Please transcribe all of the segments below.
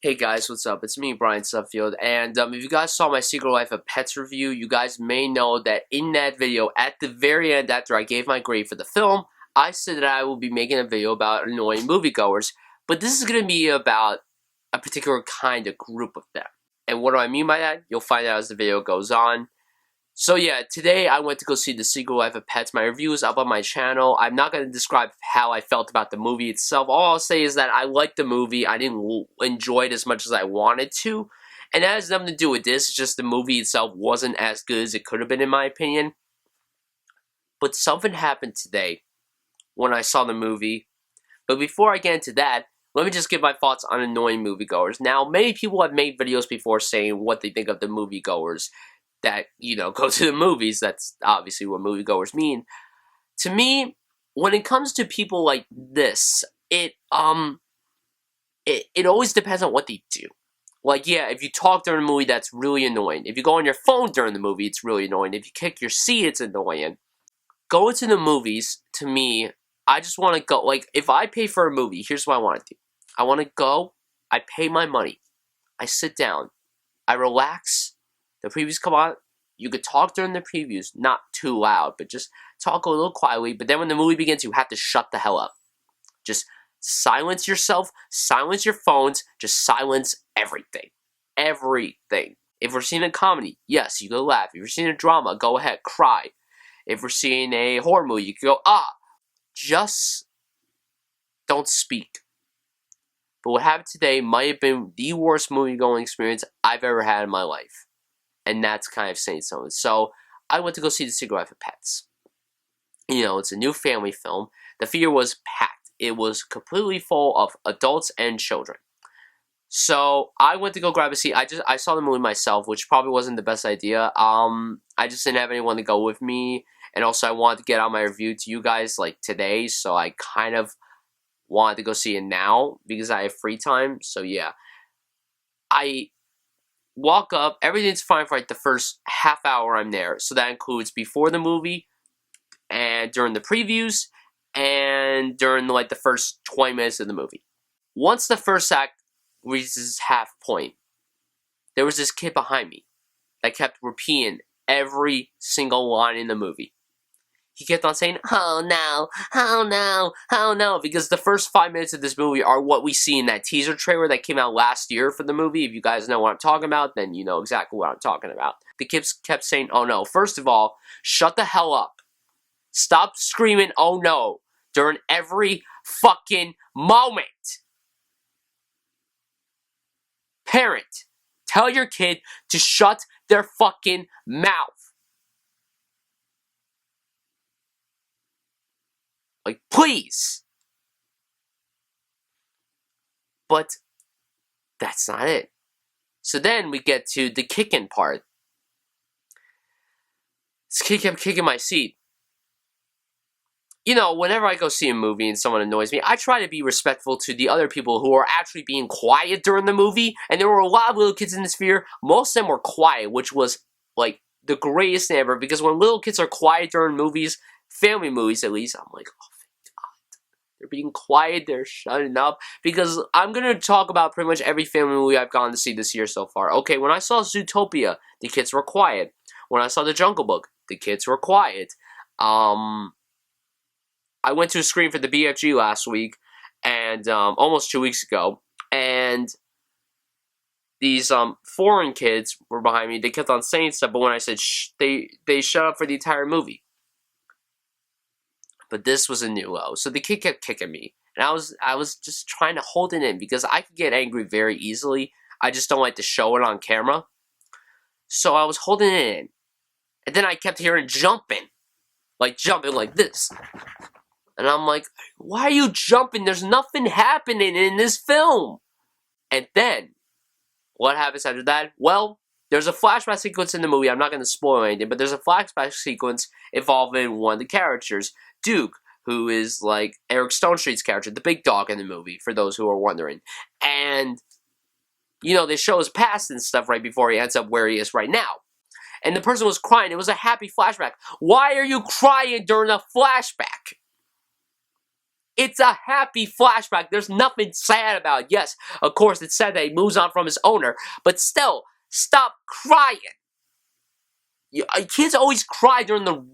Hey guys, what's up? It's me, Bryan Sudfield, and if you guys saw my Secret Life of Pets review, you guys may know that in that video, at the very end, after I gave my grade for the film, I said that I will be making a video about annoying moviegoers, but this is going to be about a particular kind of group of them. And what do I mean by that? You'll find out as the video goes on. So yeah, today I went to go see The Secret Life of Pets. My review is up on my channel. I'm not going to describe how I felt about the movie itself. All I'll say is that I liked the movie. I didn't enjoy it as much as I wanted to. And that has nothing to do with this. It's just the movie itself wasn't as good as it could have been in my opinion. But something happened today when I saw the movie. But before I get into that, let me just give my thoughts on annoying moviegoers. Now, many people have made videos before saying what they think of the moviegoers that, go to the movies. That's obviously what moviegoers mean. To me, when it comes to people like this, it always depends on what they do. Like, yeah, if you talk during the movie, that's really annoying. If you go on your phone during the movie, it's really annoying. If you kick your seat, it's annoying. Going to the movies, to me, I just want to go. Like, if I pay for a movie, here's what I want to do. I want to go, I pay my money, I sit down, I relax. The previews come on. You could talk during the previews, not too loud, but just talk a little quietly. But then when the movie begins, you have to shut the hell up. Just silence yourself, silence your phones, just silence everything. Everything. If we're seeing a comedy, yes, you go laugh. If you're seeing a drama, go ahead, cry. If we're seeing a horror movie, you can go, ah. Just don't speak. But what happened today might have been the worst movie-going experience I've ever had in my life. And that's kind of saying something. So, I went to go see The Secret Life of Pets. It's a new family film. The theater was packed. It was completely full of adults and children. So, I went to go grab a seat. I saw the movie myself, which probably wasn't the best idea. I just didn't have anyone to go with me. And also, I wanted to get out my review to you guys, like, today. So, I kind of wanted to go see it now because I have free time. So, yeah. I walk up, everything's fine for like the first half hour I'm there. So that includes before the movie, and during the previews, and during like the first 20 minutes of the movie. Once the first act reaches half point, there was this kid behind me that kept repeating every single line in the movie. He kept on saying, oh no, oh no, oh no, because the first 5 minutes of this movie are what we see in that teaser trailer that came out last year for the movie. If you guys know what I'm talking about, then you know exactly what I'm talking about. The kids kept saying, oh no. First of all, shut the hell up. Stop screaming, oh no, during every fucking moment. Parent, tell your kid to shut their fucking mouth. Like, please. But that's not it. So then we get to the kicking part. This kid kept kicking my seat. Whenever I go see a movie and someone annoys me, I try to be respectful to the other people who are actually being quiet during the movie. And there were a lot of little kids in this theater. Most of them were quiet, which was, like, the greatest thing ever. Because when little kids are quiet during movies, family movies at least, I'm like, oh, they're being quiet, they're shutting up, because I'm going to talk about pretty much every family movie I've gone to see this year so far. Okay, when I saw Zootopia, the kids were quiet. When I saw The Jungle Book, the kids were quiet. I went to a screen for the BFG last week, and almost 2 weeks ago, and these foreign kids were behind me. They kept on saying stuff, but when I said shh, they shut up for the entire movie. But this was a new low. So the kid kept kicking me. And I was just trying to hold it in because I could get angry very easily. I just don't like to show it on camera. So I was holding it in. And then I kept hearing jumping. Like jumping like this. And I'm like, why are you jumping? There's nothing happening in this film. And then, what happens after that? Well, there's a flashback sequence in the movie. I'm not going to spoil anything, but there's a flashback sequence involving one of the characters, Duke, who is like Eric Stonestreet's character, the big dog in the movie, for those who are wondering. And, they show his past and stuff right before he ends up where he is right now. And the person was crying. It was a happy flashback. Why are you crying during a flashback? It's a happy flashback. There's nothing sad about it. Yes, of course, it's sad that he moves on from his owner, but still, stop crying. Kids always cry during the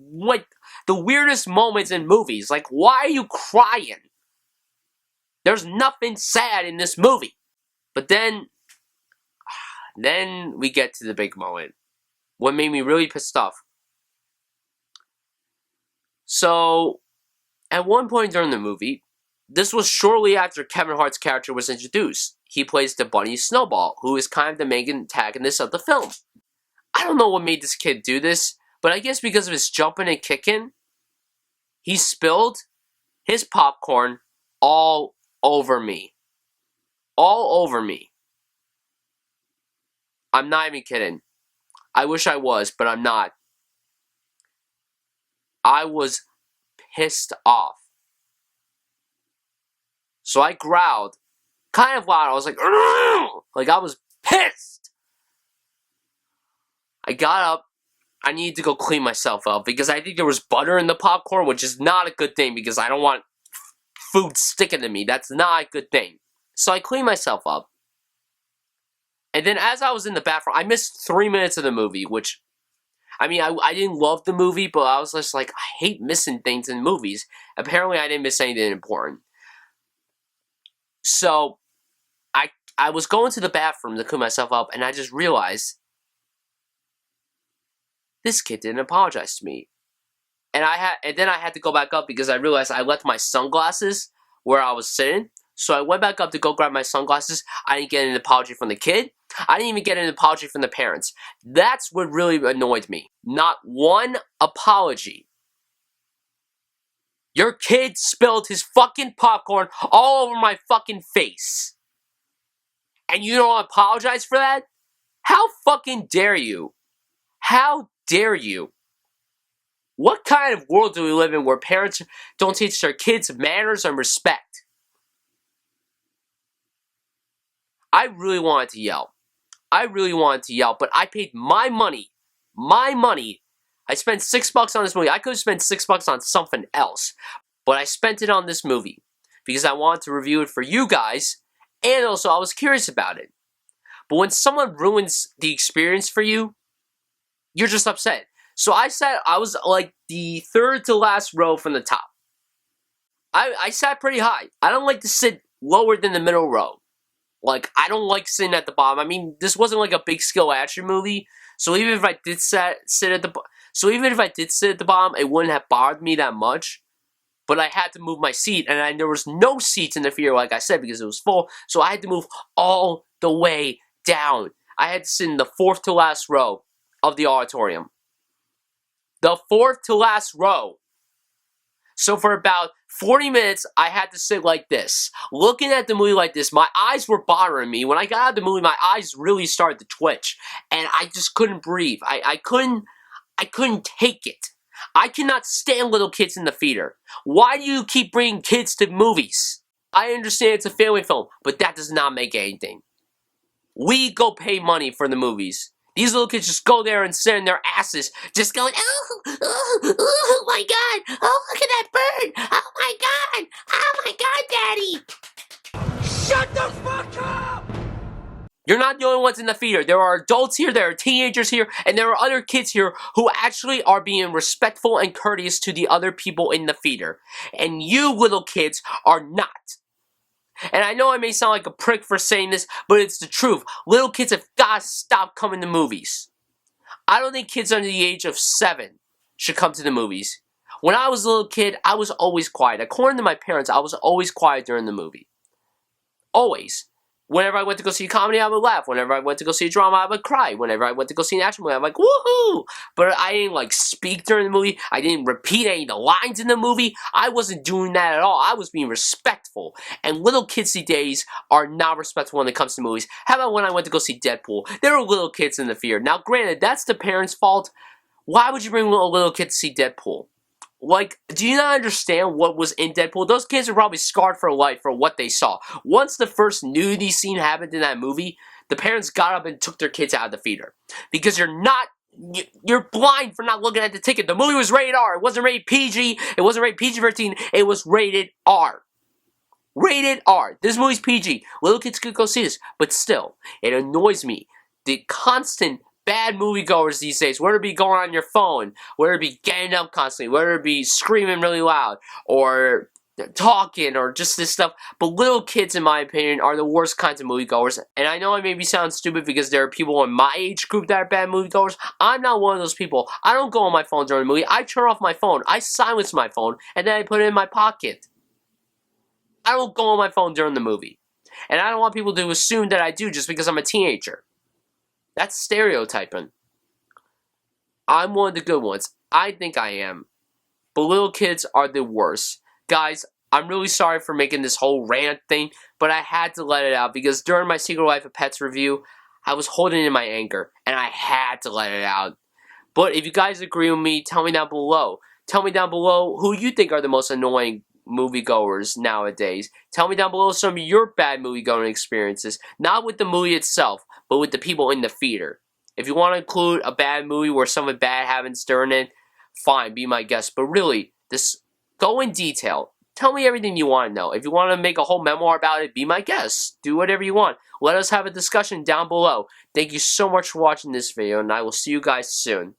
weirdest moments in movies. Like, why are you crying? There's nothing sad in this movie. But then we get to the big moment. What made me really pissed off. So, at one point during the movie, this was shortly after Kevin Hart's character was introduced. He plays the bunny Snowball, who is kind of the main antagonist of the film. I don't know what made this kid do this, but I guess because of his jumping and kicking, he spilled his popcorn all over me. All over me. I'm not even kidding. I wish I was, but I'm not. I was pissed off. So I growled, kind of loud. I was like, "Argh!" Like I was pissed. I got up. I needed to go clean myself up because I think there was butter in the popcorn, which is not a good thing because I don't want food sticking to me. That's not a good thing. So I cleaned myself up. And then as I was in the bathroom, I missed 3 minutes of the movie, which, I mean, I didn't love the movie, but I was just like, I hate missing things in movies. Apparently, I didn't miss anything important. So, I was going to the bathroom to clean myself up, and I just realized, this kid didn't apologize to me. And then I had to go back up because I realized I left my sunglasses where I was sitting. So I went back up to go grab my sunglasses. I didn't get an apology from the kid. I didn't even get an apology from the parents. That's what really annoyed me. Not one apology. Your kid spilled his fucking popcorn all over my fucking face. And you don't apologize for that? How fucking dare you? How dare you? What kind of world do we live in where parents don't teach their kids manners and respect? I really wanted to yell. But I paid my money. I spent $6 on this movie. I could have spent $6 on something else. But I spent it on this movie because I wanted to review it for you guys. And also, I was curious about it. But when someone ruins the experience for you, you're just upset. So I was like the third to last row from the top. I sat pretty high. I don't like to sit lower than the middle row. Like, I don't like sitting at the bottom. I mean, this wasn't like a big skill action movie. So even if I did sit at the bottom, it wouldn't have bothered me that much. But I had to move my seat, and there was no seats in the theater, like I said, because it was full. So I had to move all the way down. I had to sit in the fourth to last row of the auditorium. The fourth to last row. So for about 40 minutes, I had to sit like this. Looking at the movie like this, my eyes were bothering me. When I got out of the movie, my eyes really started to twitch. And I just couldn't breathe. I couldn't take it. I cannot stand little kids in the theater. Why do you keep bringing kids to movies? I understand it's a family film, but that does not make anything. We go pay money for the movies. These little kids just go there and sit in their asses, just going, oh my God, oh, look at that bird, oh my God, Daddy. Shut the fuck up! You're not the only ones in the theater. There are adults here, there are teenagers here, and there are other kids here who actually are being respectful and courteous to the other people in the theater. And you little kids are not. And I know I may sound like a prick for saying this, but it's the truth. Little kids have got to stop coming to movies. I don't think kids under the age of 7 should come to the movies. When I was a little kid, I was always quiet. According to my parents, I was always quiet during the movie. Always. Whenever I went to go see a comedy, I would laugh. Whenever I went to go see a drama, I would cry. Whenever I went to go see an action movie, I'm like, woohoo! But I didn't, like, speak during the movie. I didn't repeat any of the lines in the movie. I wasn't doing that at all. I was being respectful. And little kids these days are not respectful when it comes to movies. How about when I went to go see Deadpool? There were little kids in the theater. Now, granted, that's the parents' fault. Why would you bring a little kid to see Deadpool? Like, do you not understand what was in Deadpool? Those kids are probably scarred for life for what they saw. Once the first nudity scene happened in that movie, the parents got up and took their kids out of the theater. Because you're blind for not looking at the ticket. The movie was rated R. It wasn't rated PG. It wasn't rated PG-13. It was rated R. Rated R. This movie's PG. Little kids could go see this. But still, it annoys me. The constant bad moviegoers these days, whether it be going on your phone, whether it be getting up constantly, whether it be screaming really loud, or talking, or just this stuff. But little kids, in my opinion, are the worst kinds of moviegoers. And I know I maybe sound stupid because there are people in my age group that are bad moviegoers. I'm not one of those people. I don't go on my phone during the movie. I turn off my phone. I silence my phone, and then I put it in my pocket. I don't go on my phone during the movie. And I don't want people to assume that I do just because I'm a teenager. That's stereotyping. I'm one of the good ones. I think I am. But little kids are the worst. Guys, I'm really sorry for making this whole rant thing, but I had to let it out because during my Secret Life of Pets review, I was holding in my anger, and I had to let it out. But if you guys agree with me, tell me down below. Tell me down below who you think are the most annoying moviegoers nowadays. Tell me down below some of your bad moviegoing experiences, not with the movie itself, but with the people in the theater. If you want to include a bad movie where something bad happens during it, fine, be my guest. But really, go in detail. Tell me everything you want to know. If you want to make a whole memoir about it, be my guest. Do whatever you want. Let us have a discussion down below. Thank you so much for watching this video, and I will see you guys soon.